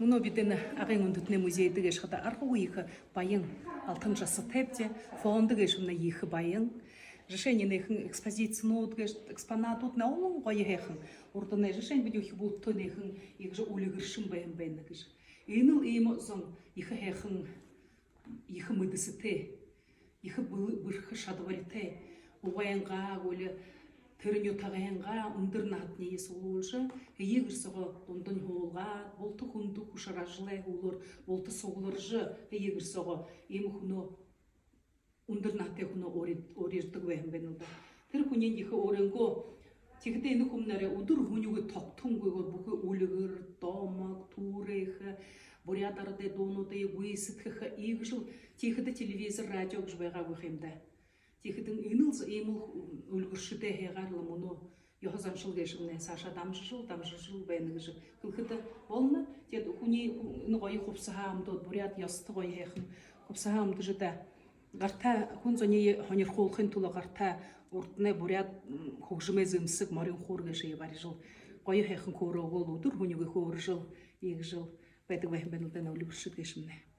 Мөн бидэн агын үндэтний музейдэг эшхата аргуу их баян алтан жасатайбте фондыг эшмна их баян решениеныхын экспозициянууд гэж экспонатууд наун гоё хэхэн урдны решение бид их бүттөнийхэн их үлгэршин байна гэж энэ л ийм сон их хэхэн их мэдсэтэй их бүрх шадвартай угаянга гүл тэрний тагаянга өндөр наадны суулж хийгэрсэго дундын хуулга болтох хүндүх хушаражлай хуулор болтох сугларж хийгэрсэго ийм хүнөө өндөр наадтай хүнөө өөрийрдэг байна уу тэр хүний их өөрөнгөө тэгтээ энэ хүмүүнээрээ өдөр хүнийгээ тогтхонгүйгээр бүхий үлгэр домог түүрэх бурядард дуунуудыг үйсэтгэх ийгшл тийхэд телевизор радио гэж байгаагүй юм да. Тийхэд энэ л ийм үлгэрштэй хягаарла мөнөө ёхозамшил гэшнэ саша дамжшил байна гэж хэлэхэд болно. Тэгээд хүний энэ гоё хувсаамдууд буряд ёстой гоё хайхан хувсаамд гэж да гартай хүн зөний хонирхуулахын тулд гартай урдны буряд хөгжмөө зэмсэг морин хуур гэж барьжил гоё хайхан хөөрөөгөл өдөр хүнийгээ хөөржил ийгжил байдаг байх юм байна л да үлгэршид гэшнэ.